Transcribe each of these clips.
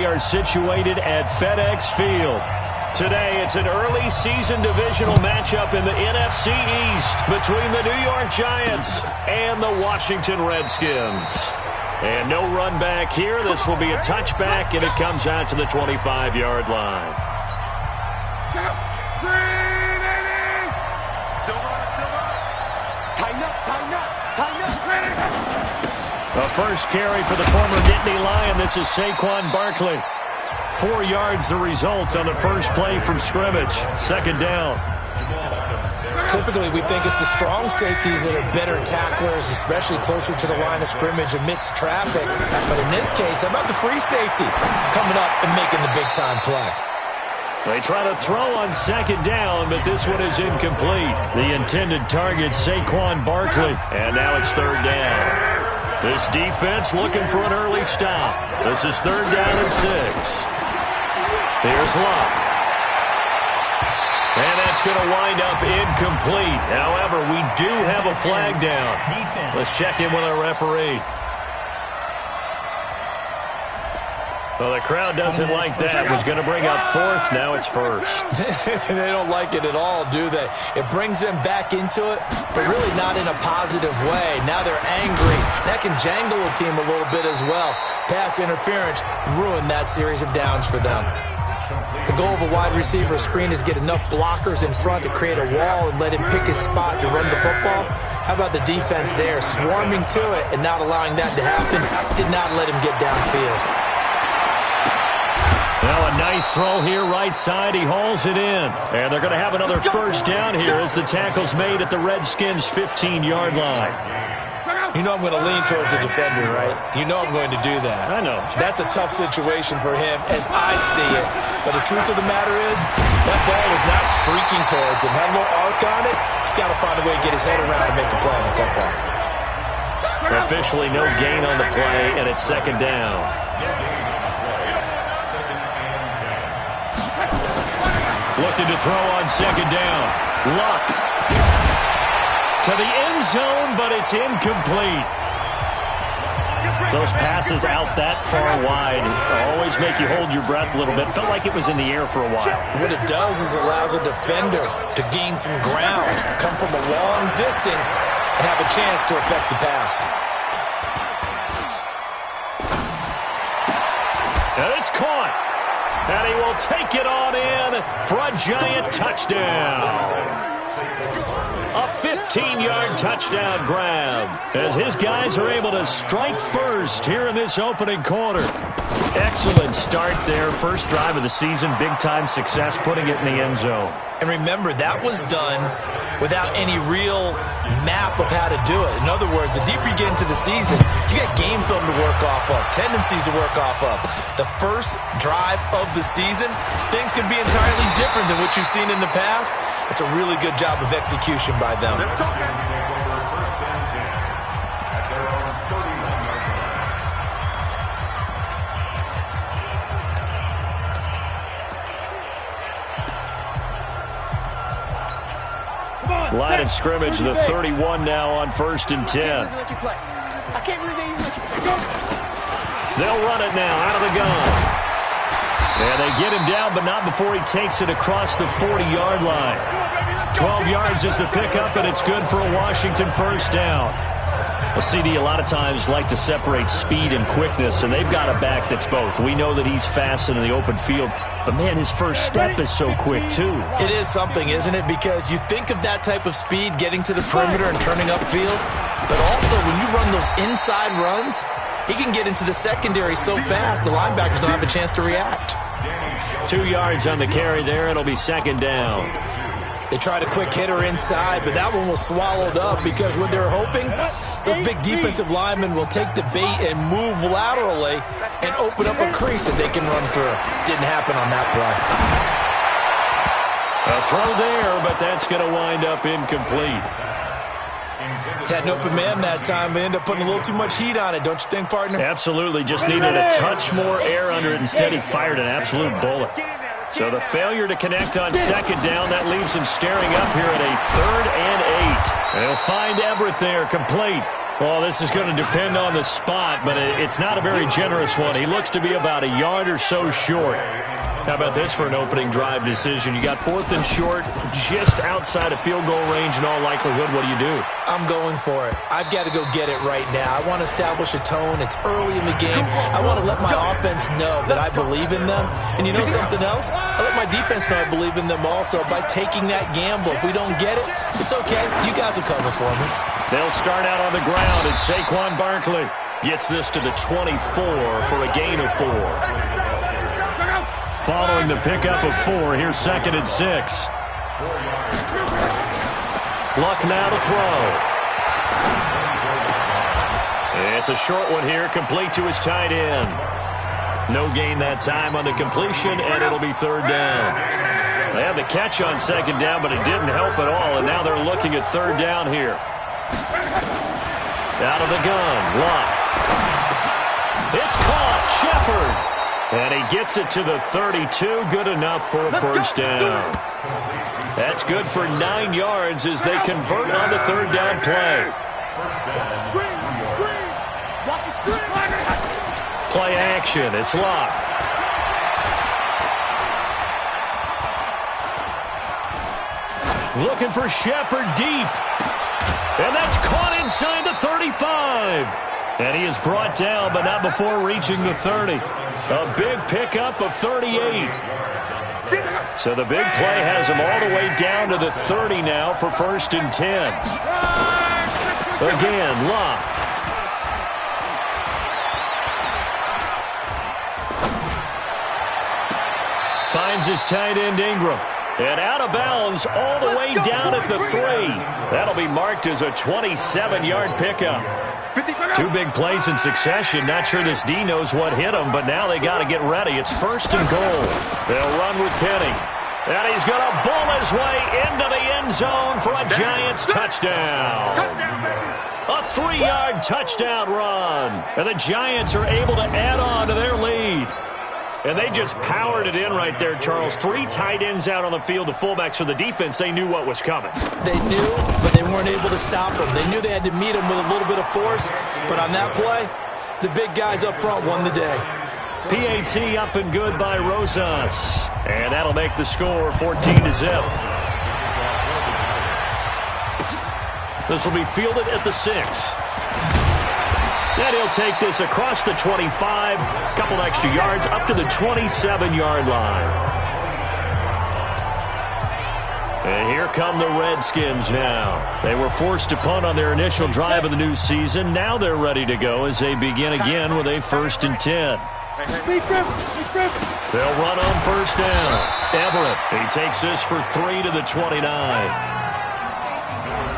we are situated at FedEx Field. Today, it's an early season divisional matchup in the NFC East between the New York Giants and the Washington Redskins. And no run back here. This will be a touchback, and it comes out to the 25-yard line. A first carry for the former Nittany Lion. This is Saquon Barkley. 4 yards the result on the first play from scrimmage. Second down. Typically, we think it's the strong safeties that are better tacklers, especially closer to the line of scrimmage amidst traffic. But in this case, how about the free safety coming up and making the big-time play? They try to throw on second down, but this one is incomplete. The intended target, Saquon Barkley. And now it's third down. This defense looking for an early stop. This is third down and 6. Here's Luck. And that's going to wind up incomplete. However, we do have a flag down. Let's check in with our referee. Well, the crowd doesn't like that. Was going to bring up fourth. Now it's first. They don't like it at all, do they? It brings them back into it, but really not in a positive way. Now they're angry. That can jangle a team a little bit as well. Pass interference ruined that series of downs for them. The goal of a wide receiver screen is get enough blockers in front to create a wall and let him pick his spot to run the football. How about the defense there, swarming to it and not allowing that to happen? Did not let him get downfield. Now a nice throw here, right side. He hauls it in. And they're going to have another first down here as the tackle's made at the Redskins' 15-yard line. You know I'm going to lean towards the defender, right? You know I'm going to do that. I know. That's a tough situation for him as I see it. But the truth of the matter is, that ball was not streaking towards him. Had a little arc on it. He's got to find a way to get his head around and make a play on the football. Officially no gain on the play, and it's second down. Looking to throw on second down. Luck. To the end zone, but it's incomplete. Those passes out that far wide always make you hold your breath a little bit. Felt like it was in the air for a while. What it does is allows a defender to gain some ground, come from a long distance, and have a chance to affect the pass. And it's caught. And he will take it on in for a giant touchdown. A 15-yard touchdown grab as his guys are able to strike first here in this opening quarter. Excellent start there. First drive of the season. Big-time success putting it in the end zone. And remember, that was done without any real map of how to do it. In other words, the deeper you get into the season, you got game film to work off of, tendencies to work off of. The first drive of the season, things can be entirely different than what you've seen in the past. It's a really good job of execution by them. Line of scrimmage, the 31 now on 1st and 10. They'll run it now out of the gun. And they get him down, but not before he takes it across the 40-yard line. 12 yards is the pickup, and it's good for a Washington first down. Well, CD, a lot of times like to separate speed and quickness, and they've got a back that's both. We know that he's fast in the open field, but, man, his first step is so quick, too. It is something, isn't it? Because you think of that type of speed getting to the perimeter and turning upfield, but also when you run those inside runs, he can get into the secondary so fast the linebackers don't have a chance to react. 2 yards on the carry there. It'll be second down. They tried a quick hitter inside, but that one was swallowed up because what they're hoping, those big defensive linemen will take the bait and move laterally and open up a crease that they can run through. Didn't happen on that play. A throw there, but that's going to wind up incomplete. Had an open man that time, but ended up putting a little too much heat on it, don't you think, partner? Absolutely. Just needed a touch more air under it. Instead, he fired an absolute bullet. So the failure to connect on second down, that leaves him staring up here at a 3rd and 8. They'll find Everett there, complete. Well, this is going to depend on the spot, but it's not a very generous one. He looks to be about a yard or so short. How about this for an opening drive decision? You got 4th and short, just outside of field goal range in all likelihood. What do you do? I'm going for it. I've got to go get it right now. I want to establish a tone. It's early in the game. I want to let my offense know that I believe in them. And you know something else? I let my defense know I believe in them also by taking that gamble. If we don't get it, it's okay. You guys will cover for me. They'll start out on the ground, and Saquon Barkley gets this to the 24 for a gain of 4. Following the pickup of 4, here's 2nd and 6. Luck now to throw. It's a short one here, complete to his tight end. No gain that time on the completion, and it'll be 3rd down. They had the catch on 2nd down, but it didn't help at all, and now they're looking at 3rd down here. Out of the gun, Luck. It's caught, Shepard. And he gets it to the 32, good enough for a 1st down. That's good for 9 yards as they convert on the 3rd down play. Play action, it's Luck. Looking for Shepard deep. And that's caught inside the 35. And he is brought down, but not before reaching the 30. A big pickup of 38. So the big play has him all the way down to the 30 now for 1st and 10. Again, Luck. Finds his tight end Ingram. And out of bounds all the way down at the 3. That'll be marked as a 27-yard pickup. 2 big plays in succession. Not sure this D knows what hit him, but now they got to get ready. It's 1st and goal. They'll run with Penny. And he's going to bull his way into the end zone for a Giants touchdown. A 3-yard touchdown run. And the Giants are able to add on to their lead. And they just powered it in right there, Charles. 3 tight ends out on the field, the fullbacks for the defense. They knew what was coming. They knew, but they weren't able to stop them. They knew they had to meet them with a little bit of force. But on that play, the big guys up front won the day. PAT up and good by Rosas. And that'll make the score 14-0. This will be fielded at the 6. And he'll take this across the 25, a couple extra yards, up to the 27-yard line. And here come the Redskins now. They were forced to punt on their initial drive of the new season. Now they're ready to go as they begin again with a 1st and 10. They'll run on 1st down. Everett, he takes this for 3 to the 29.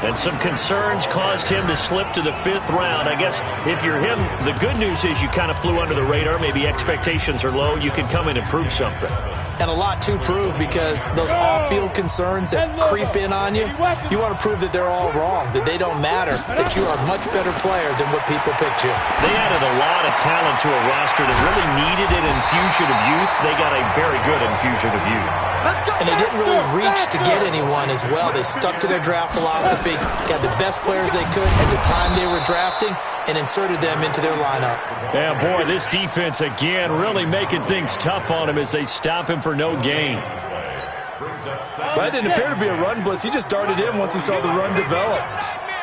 And some concerns caused him to slip to the 5th round. I guess if you're him, the good news is you kind of flew under the radar. Maybe expectations are low. You can come in and prove something. And a lot to prove because those off-field concerns that creep in on you, you want to prove that they're all wrong, that they don't matter, that you are a much better player than what people picture. They added a lot of talent to a roster that really needed an infusion of youth. They got a very good infusion of youth. And they didn't really reach to get anyone as well. They stuck to their draft philosophy, got the best players they could at the time they were drafting, and inserted them into their lineup. Yeah, boy, this defense, again, really making things tough on him as they stop him for no gain. Well, that didn't appear to be a run blitz. He just darted in once he saw the run develop.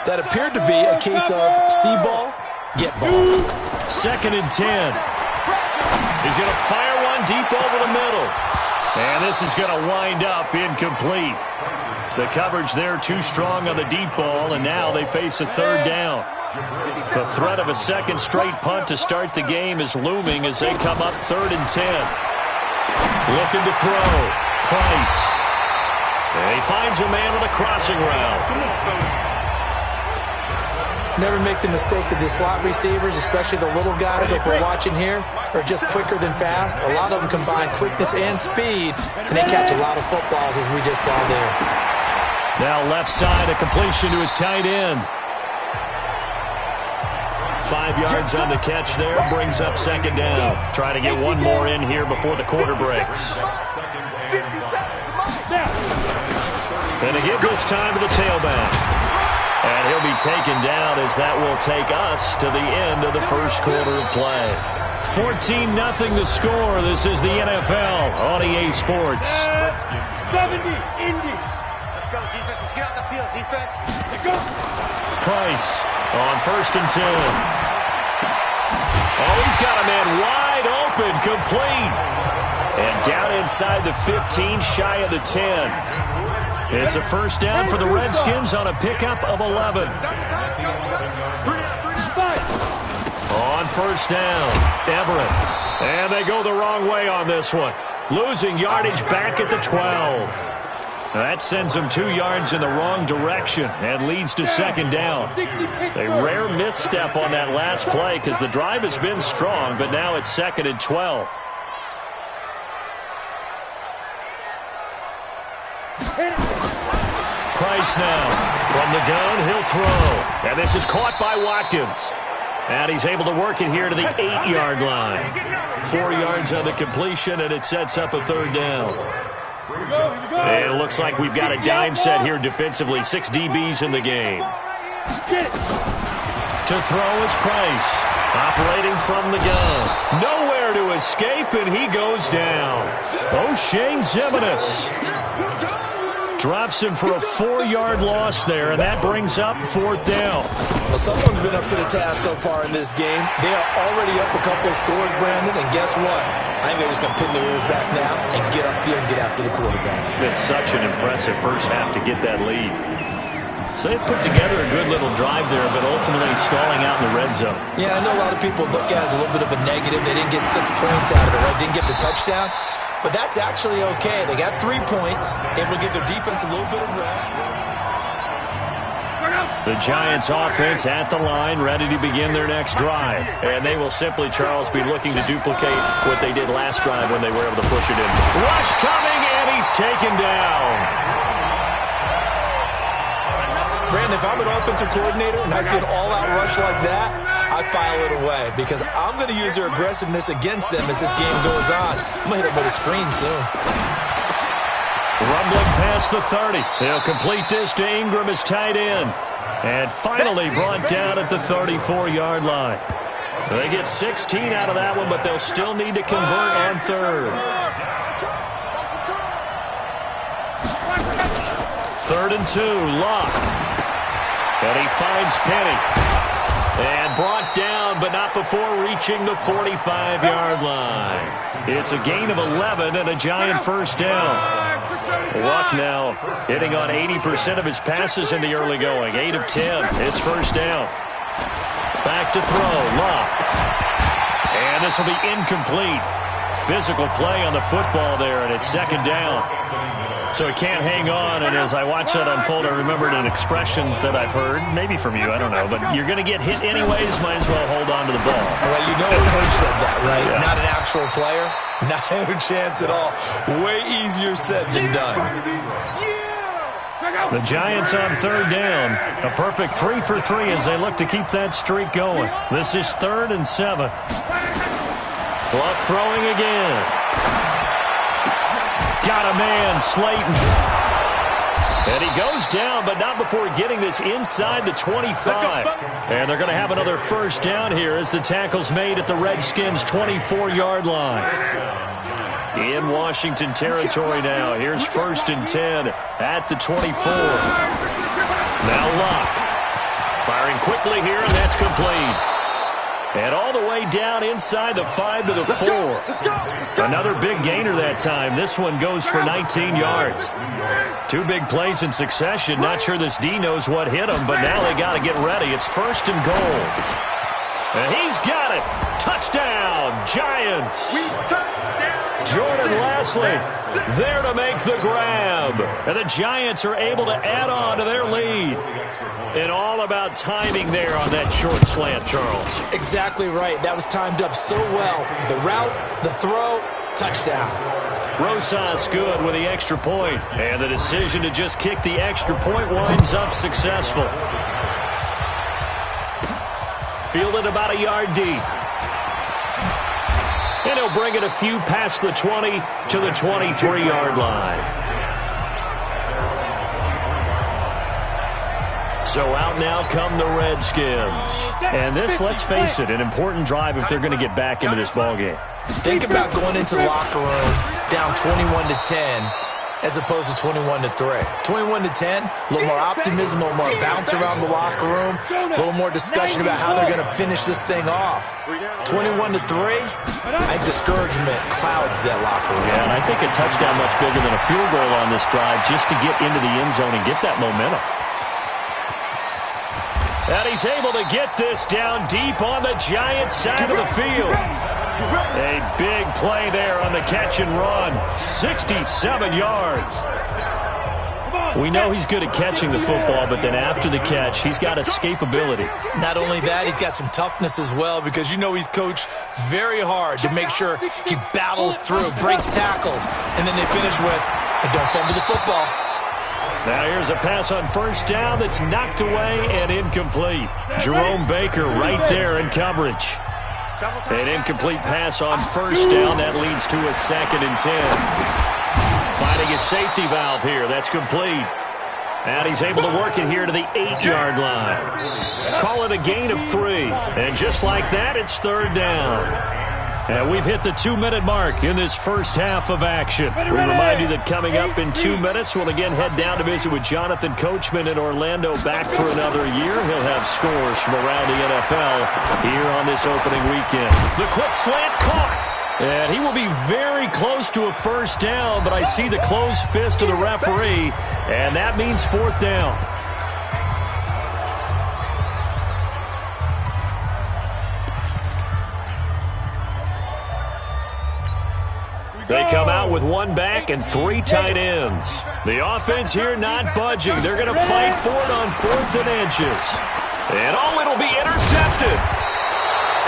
That appeared to be a case of see ball, get ball. 2nd and 10. He's going to fire one deep over the middle. And this is going to wind up incomplete. The coverage there too strong on the deep ball, and now they face a 3rd down. The threat of a 2nd straight punt to start the game is looming as they come up 3rd and 10. Looking to throw. Price. And he finds a man with a crossing route. Never make the mistake that the slot receivers, especially the little guys like we're watching here, are just quicker than fast. A lot of them combine quickness and speed, and they catch a lot of footballs, as we just saw there. Now left side, a completion to his tight end. 5 yards on the catch there, brings up 2nd down. Trying to get one more in here before the quarter breaks. And again this time to the tailback. And he'll be taken down as that will take us to the end of the first quarter of play. 14-0 the score. This is the NFL on EA Sports. 70, Indy. Let's go, defense. Let's get out the field, defense. Let's go. Price on 1st and 10. Oh, he's got a man wide open, complete. And down inside the 15, shy of the 10. It's a first down for the Redskins on a pickup of 11. On first down, Everett. And they go the wrong way on this one. Losing yardage back at the 12. That sends them 2 yards in the wrong direction and leads to second down. A rare misstep on that last play because the drive has been strong, but now it's 2nd and 12. Price now. From the gun, he'll throw. And this is caught by Watkins. And he's able to work it here to the 8-yard line. 4 yards on the completion, and it sets up a 3rd down. And it looks like we've got a dime set here defensively. 6 DBs in the game. To throw is Price. Operating from the gun. Nowhere to escape, and he goes down. O'Shane Ximines drops him for a 4-yard loss there, and that brings up 4th down. Well, someone's been up to the task so far in this game. They are already up a couple of scores, Brandon, and guess what? I think they're just going to pin their ears back now and get upfield and get after the quarterback. It's such an impressive first half to get that lead. So they've put together a good little drive there, but ultimately stalling out in the red zone. Yeah, I know a lot of people look at it as a little bit of a negative. They didn't get 6 points out of it, right? Didn't get the touchdown. But that's actually okay. They got 3 points. Able to give their defense a little bit of rest. The Giants offense at the line, ready to begin their next drive. And they will simply, Charles, be looking to duplicate what they did last drive when they were able to push it in. Rush coming, and he's taken down. Brandon, if I'm an offensive coordinator and I see an all-out rush like that, I file it away because I'm going to use their aggressiveness against them as this game goes on. I'm going to hit them with a screen soon. Rumbling past the 30. They'll complete this to Ingram as tight end. And finally brought down at the 34-yard line. They get 16 out of that one, but they'll still need to convert on 3rd. 3rd and 2, Locke. And he finds Penny. And brought down, but not before reaching the 45-yard line. It's a gain of 11 and a Giant first down. Luck now hitting on 80% of his passes in the early going. 8 of 10. It's first down. Back to throw. Luck. And this will be incomplete. Physical play on the football there, and it's 2nd down. So it can't hang on, and as I watch that unfold, I remembered an expression that I've heard, maybe from you, I don't know, but you're going to get hit anyways, might as well hold on to the ball. Well, you know a coach said that, right? Yeah. Not an actual player. Not a chance at all. Way easier said than done. The Giants on 3rd down. A perfect 3 for 3 as they look to keep that streak going. This is 3rd and 7. Luck throwing again. Got a man, Slayton. And he goes down, but not before getting this inside the 25. And they're going to have another first down here as the tackle's made at the Redskins' 24-yard line. In Washington territory now. Here's 1st and 10 at the 24. Now Locke. Firing quickly here, and that's complete. And all the way down inside the 5 to the 4. Another big gainer that time. This one goes for 19 yards. 2 big plays in succession. Not sure this D knows what hit him, but now they got to get ready. It's 1st and goal. And he's got it. Touchdown, Giants. Jordan Lasley there to make the grab. And the Giants are able to add on to their lead. And all about timing there on that short slant, Charles. Exactly right. That was timed up so well. The route, the throw, touchdown. Rosas good with the extra point. And the decision to just kick the extra point winds up successful. Fielded about a yard deep. And he'll bring it a few past the 20 to the 23-yard line. So out now come the Redskins. And this, let's face it, an important drive if they're going to get back into this ballgame. Think about going into the locker room down 21-10 as opposed to 21-3. 21-10, a little more optimism, a little more bounce around the locker room, a little more discussion about how they're going to finish this thing off. 21-3, I think discouragement clouds that locker room. Yeah, and I think a touchdown much bigger than a field goal on this drive just to get into the end zone and get that momentum. And he's able to get this down deep on the Giants side of the field. A big play there on the catch and run. 67 yards. We know he's good at catching the football, but then after the catch, he's got escapability. Not only that, he's got some toughness as well, because you know he's coached very hard to make sure he battles through, breaks tackles, and then they finish with, don't fumble the football. Now here's a pass on first down that's knocked away and incomplete. Jerome Baker right there in coverage. An incomplete pass on first down. That leads to a 2nd and 10. Finding a safety valve here. That's complete. And he's able to work it here to the 8-yard line. Call it a gain of 3. And just like that, it's 3rd down. And we've hit the 2-minute mark in this first half of action. We remind you that coming up in 2 minutes, we'll again head down to visit with Jonathan Coachman in Orlando, back for another year. He'll have scores from around the NFL here on this opening weekend. The quick slant caught. And he will be very close to a first down, but I see the closed fist of the referee, and that means 4th down. They come out with 1 back and 3 tight ends. The offense here not budging. They're going to fight for it on 4th and inches. And it'll be intercepted.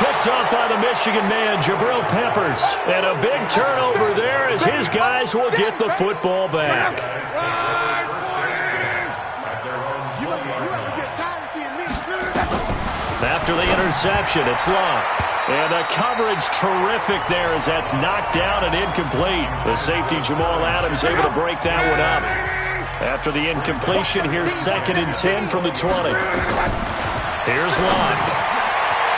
Picked off by the Michigan man, Jabril Peppers. And a big turnover there as his guys will get the football back. After the interception, it's locked. And the coverage terrific there as that's knocked down and incomplete. The safety, Jamal Adams, able to break that one up. After the incompletion, here's 2nd and 10 from the 20. Here's Locke.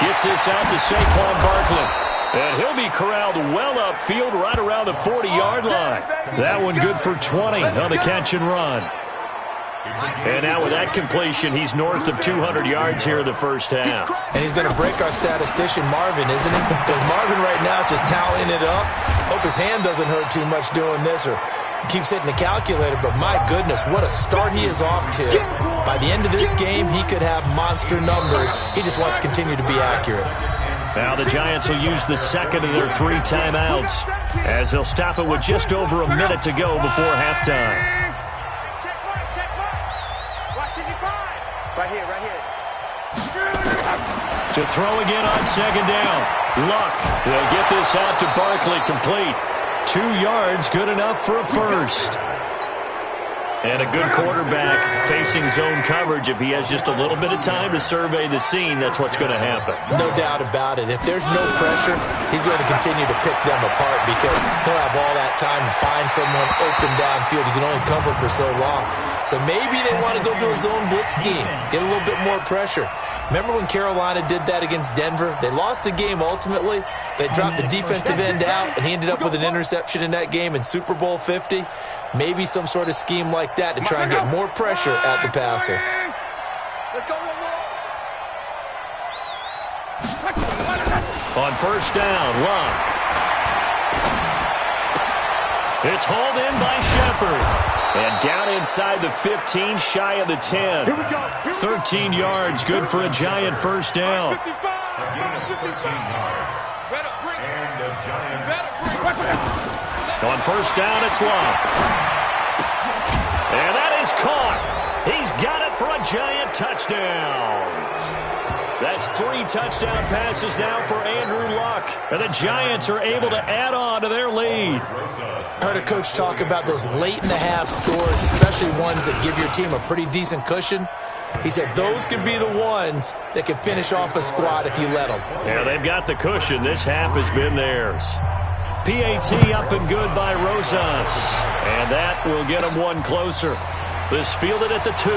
Gets this out to Saquon Barkley. And he'll be corralled well upfield right around the 40-yard line. That one good for 20 on the catch and run. And now with that completion, he's north of 200 yards here in the first half. And he's going to break our statistician, Marvin, isn't he? Because Marvin right now is just tallying it up. Hope his hand doesn't hurt too much doing this or keeps hitting the calculator. But my goodness, what a start he is off to. By the end of this game, he could have monster numbers. He just wants to continue to be accurate. Now the Giants will use the 2nd of their 3 timeouts as they'll stop it with just over a minute to go before halftime. Right here. To throw again on 2nd down. Luck. They'll get this out to Barkley, complete. 2 yards, good enough for a first. And a good quarterback facing zone coverage. If he has just a little bit of time to survey the scene, that's what's going to happen. No doubt about it. If there's no pressure, he's going to continue to pick them apart because he'll have all that time to find someone open downfield. He can only cover for so long. So maybe they want to go to a zone blitz scheme, get a little bit more pressure. Remember when Carolina did that against Denver? They lost the game ultimately. They dropped the defensive end out, and he ended up with an interception in that game in Super Bowl 50. Maybe some sort of scheme like that to try and get more pressure at the passer. Let's go one more. On first down, Locke. It's hauled in by Shepard. And down inside the 15, shy of the 10. 13 yards, good for a Giant first down. 55, 15 yards. On first down, it's Locke. And that is caught. He's got it for a Giant touchdown. That's 3 touchdown passes now for Andrew Luck. And the Giants are able to add on to their lead. I heard a coach talk about those late-in-the-half scores, especially ones that give your team a pretty decent cushion. He said those could be the ones that can finish off a squad if you let them. Yeah, they've got the cushion. This half has been theirs. PAT up and good by Rosas. And that will get them one closer. This fielded at the 2.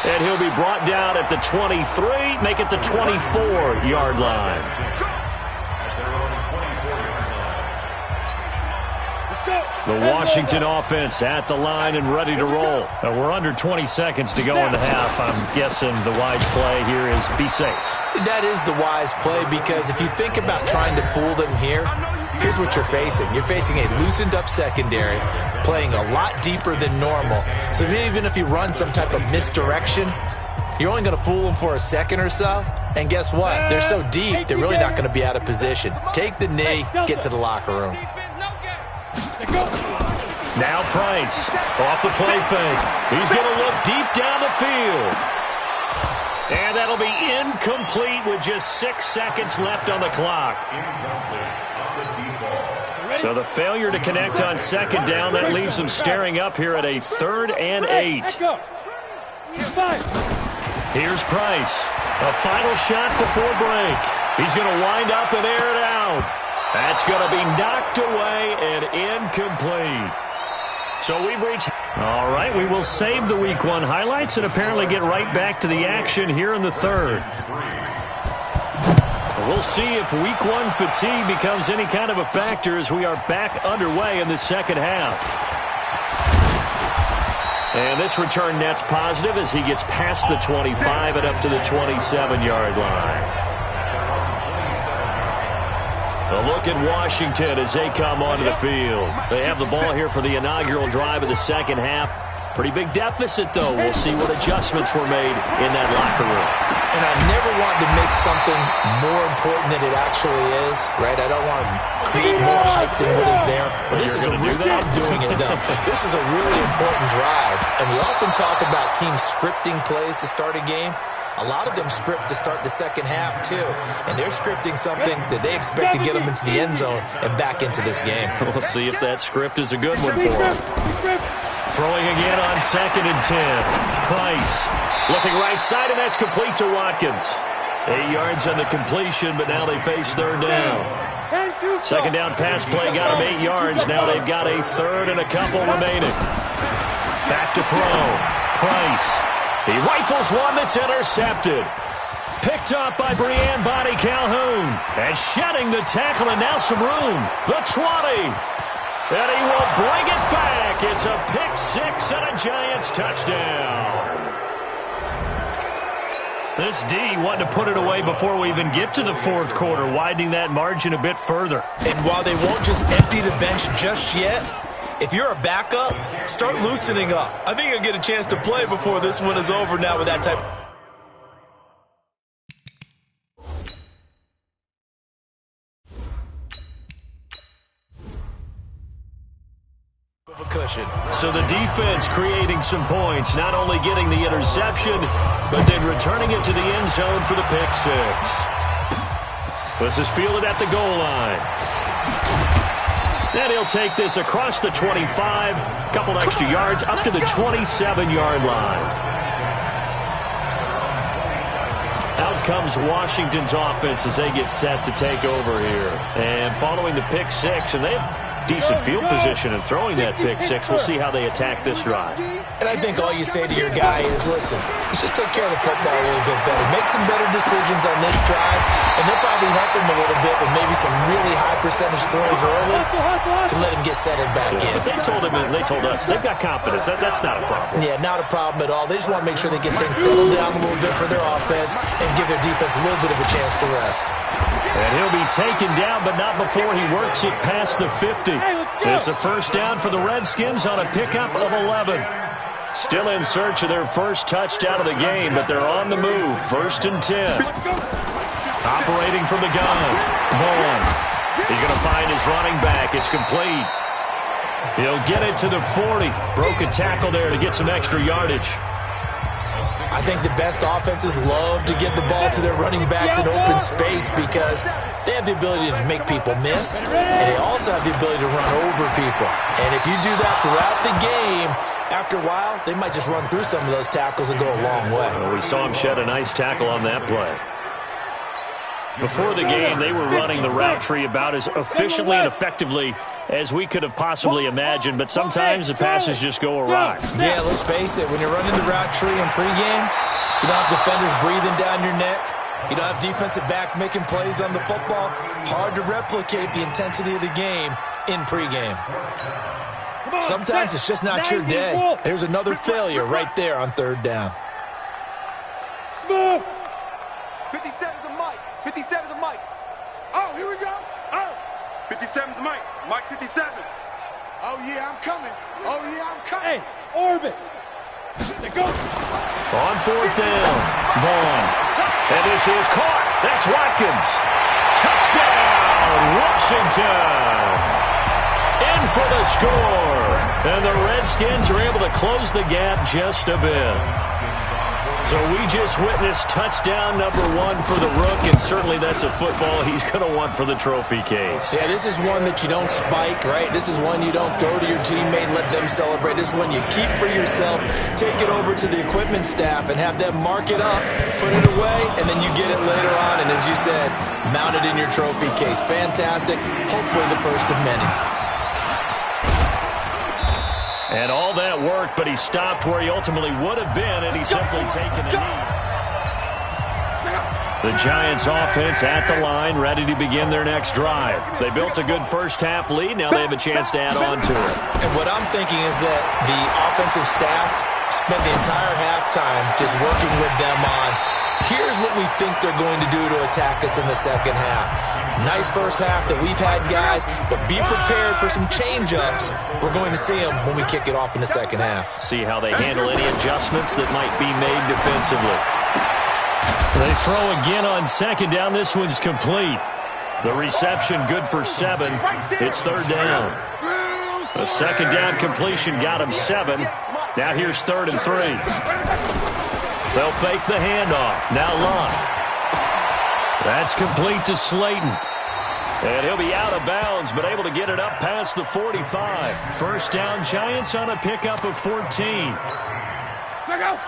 And he'll be brought down at the 23, make it the 24-yard line. The Washington offense at the line and ready to roll. We're under 20 seconds to go in the half. I'm guessing the wise play here is be safe. That is the wise play, because if you think about trying to fool them here, here's what you're facing. You're facing a loosened-up secondary, playing a lot deeper than normal. So even if you run some type of misdirection, you're only going to fool them for a second or so. And guess what? They're so deep, they're really not going to be out of position. Take the knee, get to the locker room. Now Price off the play fake. He's going to look deep down the field. And that'll be incomplete with just 6 seconds left on the clock. So the failure to connect on second down, that leaves them staring up here at a 3rd and 8. Here's Price. A final shot before break. He's going to wind up and air it out. That's going to be knocked away and incomplete. So we've reached... All right, we will save the Week 1 highlights and apparently get right back to the action here in the 3rd. We'll see if Week 1 fatigue becomes any kind of a factor as we are back underway in the second half. And this return net's positive as he gets past the 25 and up to the 27-yard line. A look at Washington as they come onto the field. They have the ball here for the inaugural drive of the second half. Pretty big deficit, though. We'll see what adjustments were made in that locker room. And I never want to make something more important than it actually is, right? I don't want to create more hype than what is there. But this is I'm doing it, though. This is a really important drive. And we often talk about teams scripting plays to start a game. A lot of them script to start the second half, too. And they're scripting something that they expect to get them into the end zone and back into this game. We'll see if that script is a good one for them. Throwing again on 2nd and 10. Price looking right side, and that's complete to Watkins. 8 yards on the completion, but now they face 3rd down. Second down pass play got them 8 yards. Now they've got a 3rd and a couple remaining. Back to throw. Price. He rifles one that's intercepted. Picked up by Breanne Body Calhoun. And shedding the tackle, and now some room. The 20. And he will bring it back. It's a pick 6 and a Giants touchdown. This D wanted to put it away before we even get to the 4th quarter, widening that margin a bit further. And while they won't just empty the bench just yet, if you're a backup, start loosening up. I think you'll get a chance to play before this one is over now with that type of a cushion. So the defense creating some points, not only getting the interception, but then returning it to the end zone for the pick 6. This is fielded at the goal line. And he'll take this across the 25, a couple extra yards, up to the 27-yard line. Out comes Washington's offense as they get set to take over here. And following the pick 6, and they have decent field position in throwing that pick 6. We'll see how they attack this drive. And I think all you say to your guy is, listen, let's just take care of the football a little bit better. Make some better decisions on this drive, and they'll probably help him a little bit with maybe some really high percentage throws early to let him get settled back in. But they told us they've got confidence. That's not a problem. Yeah, not a problem at all. They just want to make sure they get things settled down a little bit for their offense and give their defense a little bit of a chance to rest. And he'll be taken down, but not before he works it past the 50. It's a first down for the Redskins on a pickup of 11. Still in search of their first touchdown of the game, but they're on the move. 1st and 10. Operating from the gun. Vaughn. He's going to find his running back. It's complete. He'll get it to the 40. Broke a tackle there to get some extra yardage. I think the best offenses love to get the ball to their running backs in open space because they have the ability to make people miss, and they also have the ability to run over people. And if you do that throughout the game, after a while, they might just run through some of those tackles and go a long way. Well, we saw him shed a nice tackle on that play. Before the game, they were running the route tree about as efficiently and effectively as we could have possibly imagined, but sometimes the passes just go awry. Yeah, let's face it. When you're running the route tree in pregame, you don't have defenders breathing down your neck. You don't have defensive backs making plays on the football. Hard to replicate the intensity of the game in pregame. Sometimes it's just not your day. There's another failure right there on third down. Smooth. 57's the mic. 57's the mic. Oh, here we go. Oh. 57's the mic. Mike 57. Oh, yeah, I'm coming. Oh, yeah, I'm coming. Hey, orbit. Let's go. On fourth down, Vaughn. And this is caught. That's Watkins. Touchdown, Washington. In for the score. And the Redskins are able to close the gap just a bit. So we just witnessed touchdown number 1 for the Rook, and certainly that's a football he's going to want for the trophy case. Yeah, this is one that you don't spike, right? This is one you don't throw to your teammate and let them celebrate. This is one you keep for yourself, take it over to the equipment staff and have them mark it up, put it away, and then you get it later on, and as you said, mount it in your trophy case. Fantastic. Hopefully the first of many. And all that worked, but he stopped where he ultimately would have been, and he's simply taken a knee. The Giants offense at the line, ready to begin their next drive. They built a good first-half lead. Now they have a chance to add on to it. And what I'm thinking is that the offensive staff spent the entire halftime just working with them on, here's what we think they're going to do to attack us in the second half. Nice first half that we've had, guys, but be prepared for some change-ups. We're going to see them when we kick it off in the second half. See how they handle any adjustments that might be made defensively. They throw again on second down. This one's complete. The reception good for 7. It's third down. A second down completion got him 7. Now here's 3rd and 3. They'll fake the handoff. Now Locke. That's complete to Slayton. And he'll be out of bounds, but able to get it up past the 45. First down, Giants on a pickup of 14. Let's go,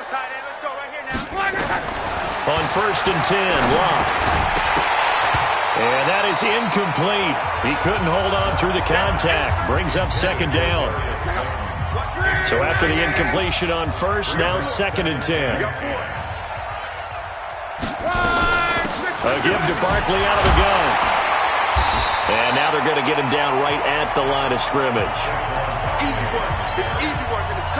tight end. Let's go right here now. On 1st and 10, Locke. And that is incomplete. He couldn't hold on through the contact. Brings up second down. So after the incompletion on first, now 2nd and 10. A give to Barkley out of the gun. And now they're going to get him down right at the line of scrimmage.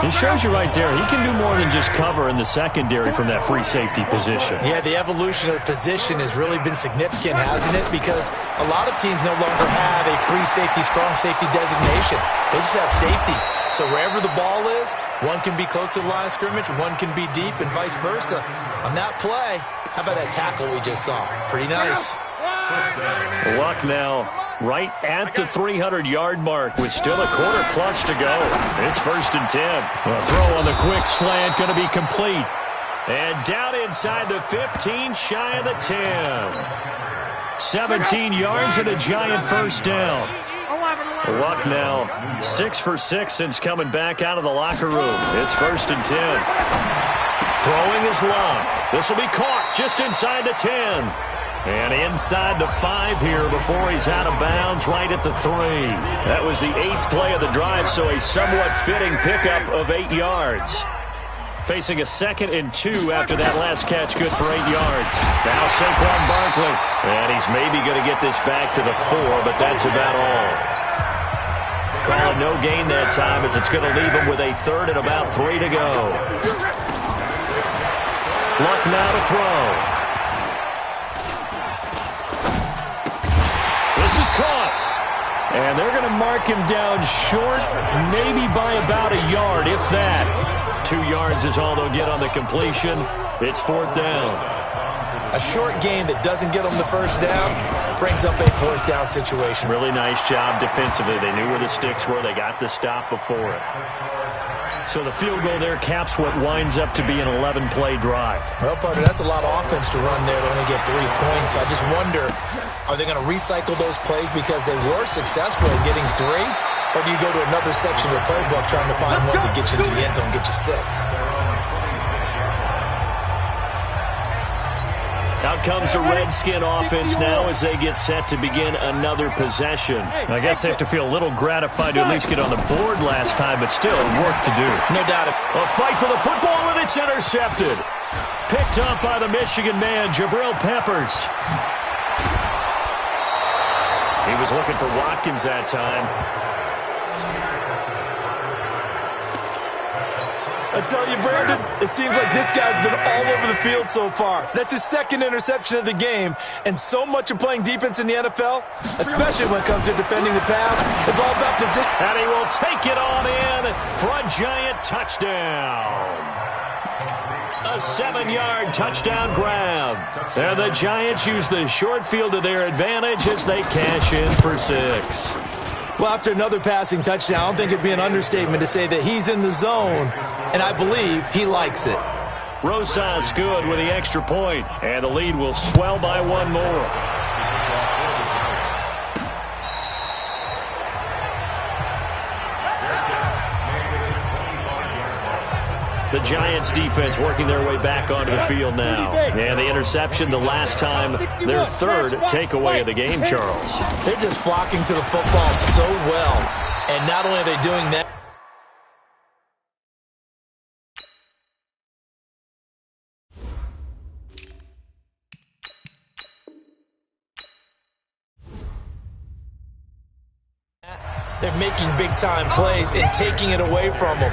He shows you right there, he can do more than just cover in the secondary from that free safety position. Yeah, the evolution of position has really been significant, hasn't it? Because a lot of teams no longer have a free safety, strong safety designation. They just have safeties. So wherever the ball is, one can be close to the line of scrimmage, one can be deep, and vice versa. On that play, how about that tackle we just saw? Pretty nice. Luck now right at the 300-yard mark with still a quarter plus to go. It's 1st and 10. A throw on the quick slant going to be complete. And down inside the 15, shy of the 10. 17 yards and a Giant first down. Luck now 6 for 6 since coming back out of the locker room. It's 1st and 10. Throwing is Luck. This will be caught just inside the 10. And inside the 5 here before he's out of bounds right at the 3. That was the 8th play of the drive, so a somewhat fitting pickup of 8 yards. Facing a 2nd and 2 after that last catch, good for 8 yards. Now Saquon Barkley. And he's maybe going to get this back to the 4, but that's about all. Calling no gain that time as it's going to leave him with a 3rd and about 3 to go. Luck now to throw. This is caught. And they're going to mark him down short, maybe by about a yard, if that. 2 yards is all they'll get on the completion. It's 4th down. A short game that doesn't get them the first down brings up a 4th down situation. Really nice job defensively. They knew where the sticks were. They got the stop before it. So the field goal there caps what winds up to be an 11-play drive. Well, partner, that's a lot of offense to run there to only get 3 points. So I just wonder, are they going to recycle those plays because they were successful in getting 3? Or do you go to another section of the playbook trying to find one to get you into the end zone, get you 6? Out comes the Redskin offense now as they get set to begin another possession. I guess they have to feel a little gratified to at least get on the board last time, but still work to do. No doubt. A fight for the football, and it's intercepted. Picked up by the Michigan man, Jabril Peppers. He was looking for Watkins that time. I tell you, Brandon, it seems like this guy's been all over the field so far. That's his second interception of the game, and so much of playing defense in the NFL, especially when it comes to defending the pass, is all about position. And he will take it on in for a Giant touchdown. A 7-yard touchdown grab. And the Giants use the short field to their advantage as they cash in for 6. Well, after another passing touchdown, I don't think it'd be an understatement to say that he's in the zone, and I believe he likes it. Rosas good with the extra point, and the lead will swell by 1 more. The Giants defense working their way back onto the field now. And the interception the last time, their third takeaway of the game, Charles. They're just flocking to the football so well. And not only are they doing that, they're making big-time plays and taking it away from them.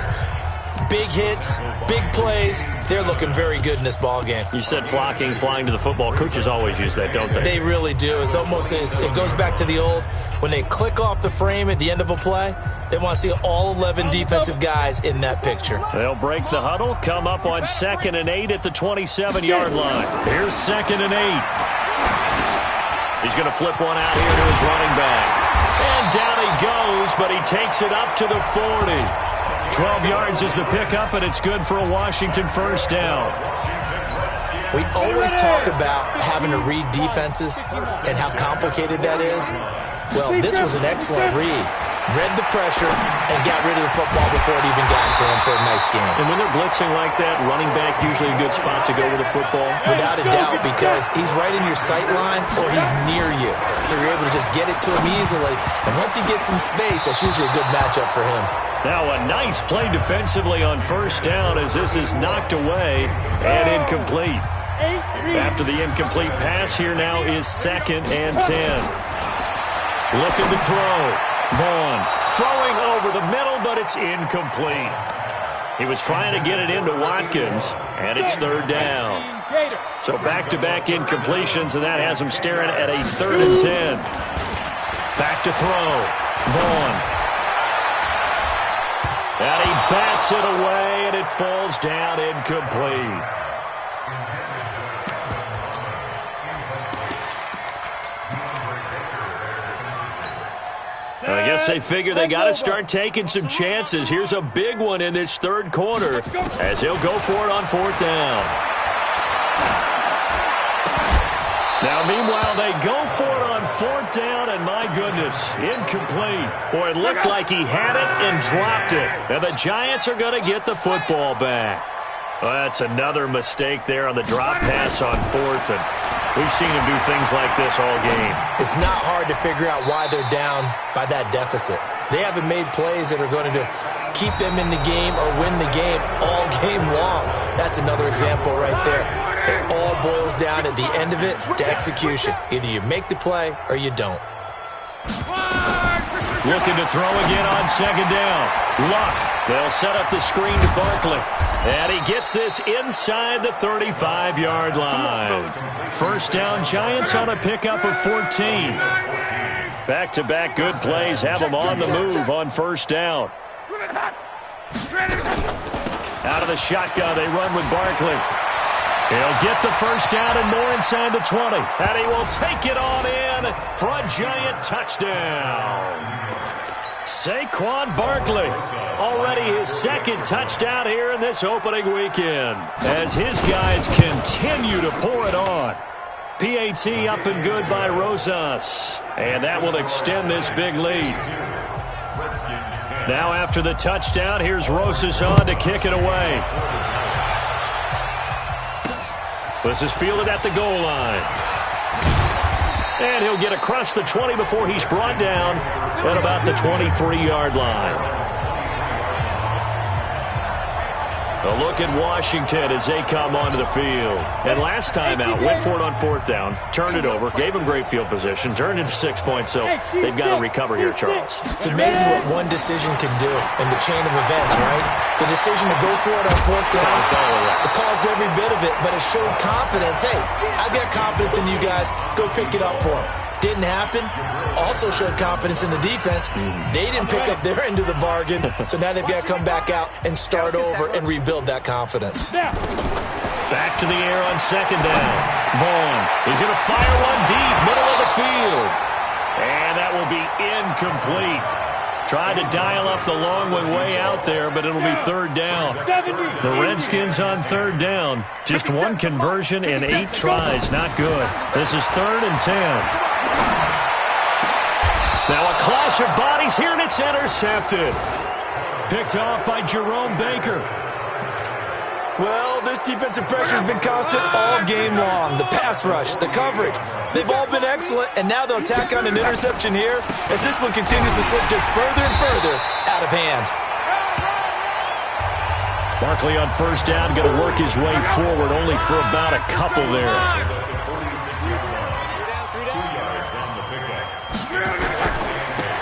Big hits, big plays. They're looking very good in this ball game. You said flocking, flying to the football. Coaches always use that, don't they? They really do. It's almost it goes back to the old, when they click off the frame at the end of a play, they want to see all 11 defensive guys in that picture. They'll break the huddle, come up on 2nd and 8 at the 27-yard line. Here's 2nd and 8. He's going to flip one out here to his running back. And down he goes, but he takes it up to the 40. 12 yards is the pickup, and it's good for a Washington first down. We always talk about having to read defenses and how complicated that is. Well, this was an excellent read. Read the pressure and got rid of the football before it even got to him for a nice game. And when they're blitzing like that, running back usually a good spot to go with the football? Without a doubt, because he's right in your sight line or he's near you. So you're able to just get it to him easily. And once he gets in space, that's usually a good matchup for him. Now a nice play defensively on first down as this is knocked away and incomplete. After the incomplete pass, here now is 2nd and 10. Looking to throw. Vaughn throwing over the middle, but it's incomplete. He was trying to get it into Watkins, and it's 3rd down. So back-to-back incompletions, and that has him staring at a 3rd and 10. Back to throw. Vaughn. And he bats it away, and it falls down incomplete. I guess they figure they got to start taking some chances. Here's a big one in this 3rd quarter as he'll go for it on 4th down. Now, meanwhile, they go for it on 4th down, and my goodness, incomplete. Boy, it looked like he had it and dropped it. And the Giants are going to get the football back. Well, that's another mistake there on the drop pass on 4th, and we've seen him do things like this all game. It's not hard to figure out why they're down by that deficit. They haven't made plays that are going to keep them in the game or win the game all game long. That's another example right there. It all boils down at the end of it to execution. Either you make the play or you don't. Looking to throw again on 2nd down. Luck. They'll set up the screen to Barkley. And he gets this inside the 35-yard line. First down, Giants on a pickup of 14. Back-to-back good plays have them on the move on first down. Out of the shotgun, they run with Barkley. He'll get the first down and more inside the 20. And he will take it on in for a Giant touchdown. Saquon Barkley, already his 2nd touchdown here in this opening weekend, as his guys continue to pour it on. PAT up and good by Rosas, and that will extend this big lead. Now after the touchdown, here's Rosas on to kick it away. This is fielded at the goal line. And he'll get across the 20 before he's brought down at about the 23-yard line. A look at Washington as they come onto the field. And last time out, went for it on 4th down, turned it over, gave them great field position, turned into 6 points, so they've got to recover here, Charles. It's amazing what one decision can do in the chain of events, right? The decision to go for it on 4th down, it caused every bit of it, but it showed confidence. Hey, I've got confidence in you guys. Go pick it up for them. Didn't happen. Also showed confidence in the defense. They didn't pick up their end of the bargain, so now they've got to come back out and start over and rebuild that confidence. Back to the air on 2nd down. Vaughn, he's going to fire one deep, middle of the field. And that will be incomplete. Tried to dial up the long one way out there, but it'll be 3rd down. The Redskins on 3rd down. Just one conversion and 8 tries. Not good. This is 3rd and 10. Now a clash of bodies here, and it's intercepted. Picked off by Jerome Baker. Well, this defensive pressure has been constant all game long. The pass rush, the coverage, they've all been excellent, and now they'll tack on an interception here as this one continues to slip just further and further out of hand. Barkley on 1st down, going to work his way forward, only for about a couple there.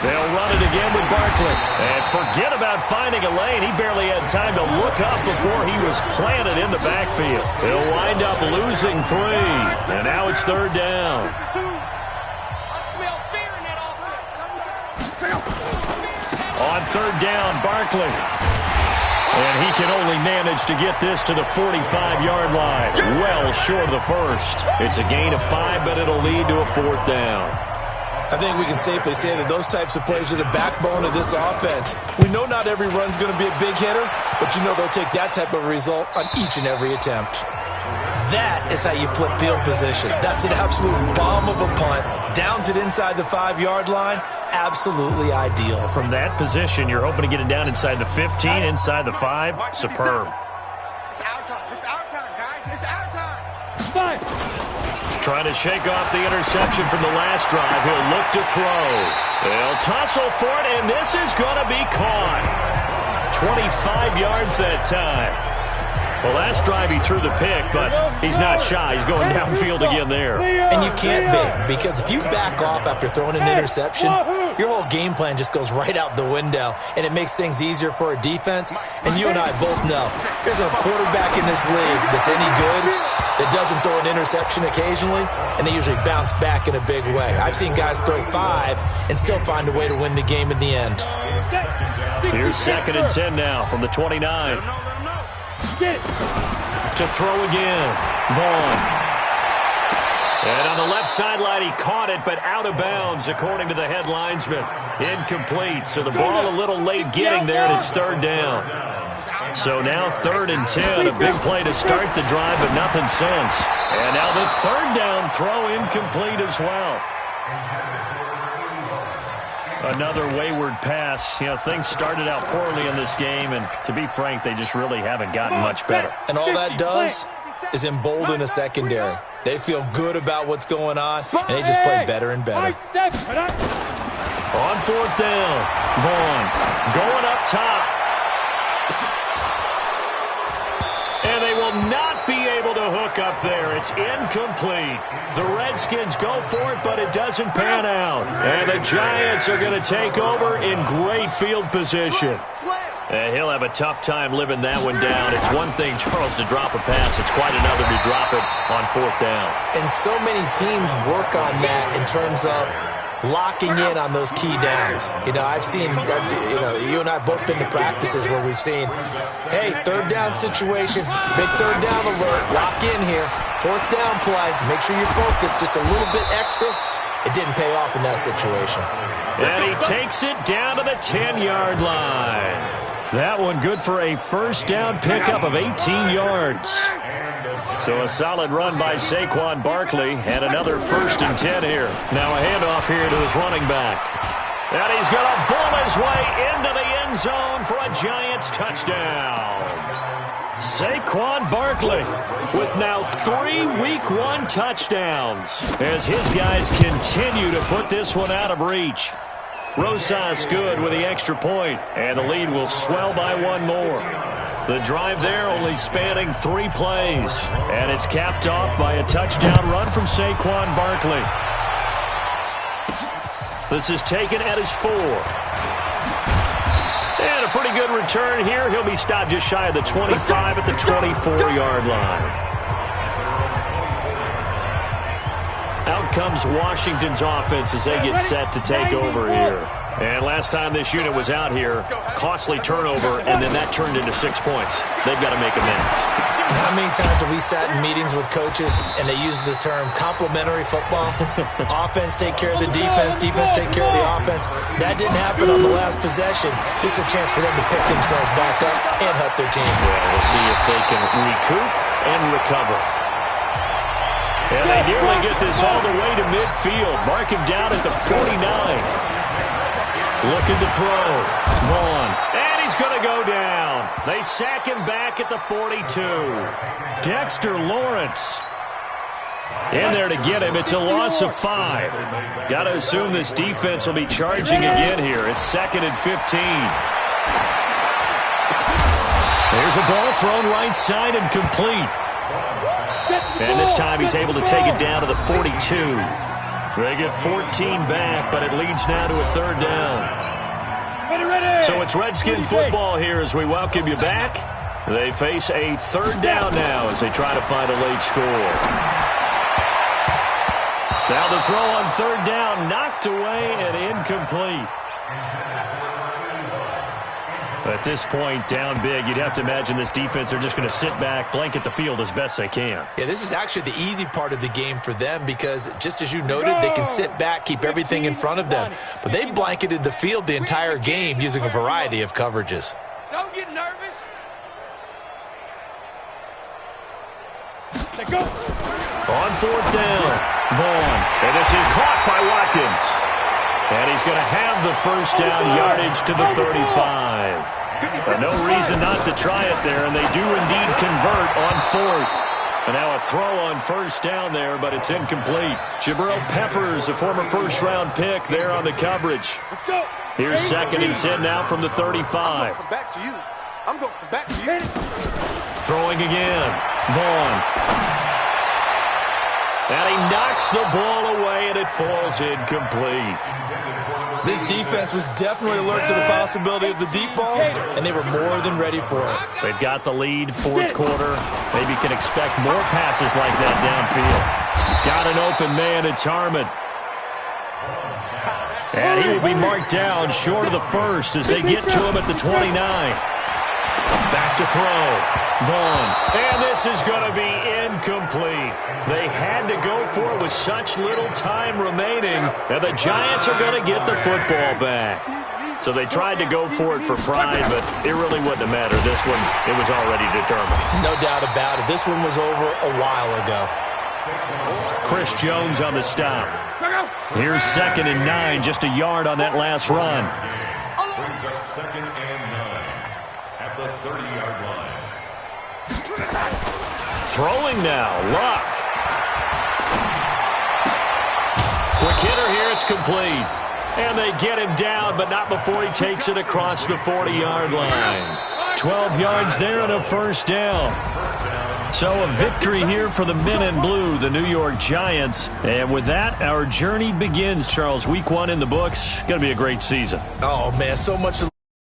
They'll run it again with Barkley. And forget about finding a lane. He barely had time to look up before he was planted in the backfield. He'll wind up losing 3. And now it's 3rd down. On 3rd down, Barkley. And he can only manage to get this to the 45-yard line. Well short of the first. It's a gain of 5, but it'll lead to a 4th down. I think we can safely say that those types of plays are the backbone of this offense. We know not every run's going to be a big hitter, but you know they'll take that type of result on each and every attempt. That is how you flip field position. That's an absolute bomb of a punt. Downs it inside the 5-yard line. Absolutely ideal. From that position, you're hoping to get it down inside the 15, inside the 5. Superb. It's our time. It's our time, guys. It's our time. Trying to shake off the interception from the last drive. He'll look to throw. They'll tussle for it, and this is going to be caught. 25 yards that time. Well, last drive he threw the pick, but he's not shy. He's going downfield again there. And you can't be, because if you back off after throwing an interception, your whole game plan just goes right out the window, and it makes things easier for a defense. And you and I both know there's a quarterback in this league that's any good that doesn't throw an interception occasionally, and they usually bounce back in a big way. I've seen guys throw 5 and still find a way to win the game in the end. Here's 2nd and 10 now from the 29. To throw again. Vaughn. And on the left sideline, he caught it, but out of bounds, according to the head linesman. Incomplete, so the ball a little late getting there, and it's 3rd down. So now 3rd and 10, a big play to start the drive, but nothing since. And now the 3rd down throw incomplete as well. Another wayward pass. You know, things started out poorly in this game, and to be frank, they just really haven't gotten much better. And all that does is embolden a secondary. They feel good about what's going on, and they just play better and better. On 4th down, Vaughn going up top. And they will not be able to hook up there. It's incomplete. The Redskins go for it, but it doesn't pan out. And the Giants are going to take over in great field position. And he'll have a tough time living that one down. It's one thing, Charles, to drop a pass. It's quite another to drop it on 4th down. And so many teams work on that in terms of locking in on those key downs. You know, I've seen, you and I both been to practices where we've seen, hey, 3rd down situation, big 3rd down alert, lock in here, 4th down play, make sure you're focused just a little bit extra. It didn't pay off in that situation. And he takes it down to the 10-yard line. That one good for a 1st down pickup of 18 yards. So a solid run by Saquon Barkley, and another 1st and 10 here. Now a handoff here to his running back. And he's going to bull his way into the end zone for a Giants touchdown. Saquon Barkley with now 3 Week 1 touchdowns as his guys continue to put this one out of reach. Rosas good with the extra point, and the lead will swell by 1 more. The drive there only spanning 3 plays, and it's capped off by a touchdown run from Saquon Barkley. This is taken at his 4. And a pretty good return here. He'll be stopped just shy of the 25 at the 24-yard line. Out comes Washington's offense as they get set to take over here. And last time this unit was out here, costly turnover, and then that turned into 6 points. They've got to make amends. How many times have we sat in meetings with coaches and they use the term complementary football? Offense take care of the defense, defense take care of the offense. That didn't happen on the last possession. This is a chance for them to pick themselves back up and help their team. Well, we'll see if they can recoup and recover. And they nearly get this all the way to midfield. Mark him down at the 49. Looking to throw. Vaughn. And he's going to go down. They sack him back at the 42. Dexter Lawrence in there to get him. It's a loss of 5. Got to assume this defense will be charging again here. It's 2nd and 15. There's a ball thrown right side and complete. And this time he's able to take it down to the 42. They get 14 back, but it leads now to a 3rd down. So it's Redskin football here as we welcome you back. They face a 3rd down now as they try to find a late score. Now the throw on 3rd down, knocked away and incomplete. At this point, down big, you'd have to imagine this defense, they're just going to sit back, blanket the field as best they can. Yeah, this is actually the easy part of the game for them because, just as you noted, they can sit back, keep everything in front of them. But they blanketed the field the entire game using a variety of coverages. Don't get nervous. Let's go. On 4th down, Vaughn. And this is caught by Watkins. And he's going to have the 1st down yardage to the 35. No reason not to try it there, and they do indeed convert on 4th. And now a throw on 1st down there, but it's incomplete. Jabril Peppers, a former 1st-round pick there on the coverage. Here's 2nd and 10 now from the 35. Back to you. I'm going back to you. Throwing again. Vaughn. And he knocks the ball away, and it falls incomplete. This defense was definitely alert to the possibility of the deep ball, and they were more than ready for it. They've got the lead, 4th quarter. Maybe can expect more passes like that downfield. Got an open man, it's Harmon. And he will be marked down short of the 1st as they get to him at the 29. Back to throw. Vaughn. And this is going to be incomplete. They had to go for it with such little time remaining. And the Giants are going to get the football back. So they tried to go for it for pride, but it really wouldn't have mattered. This one, it was already determined. No doubt about it. This one was over a while ago. Chris Jones on the stop. Here's 2nd and 9, just a yard on that last run. Brings up 2nd and 9 at the 30-yard line. Throwing now, Luck. Quick hitter here, it's complete. And they get him down, but not before he takes it across the 40-yard line. 12 yards there and a 1st down. So a victory here for the men in blue, the New York Giants. And with that, our journey begins, Charles. Week 1 in the books. Going to be a great season. Oh, man, so much to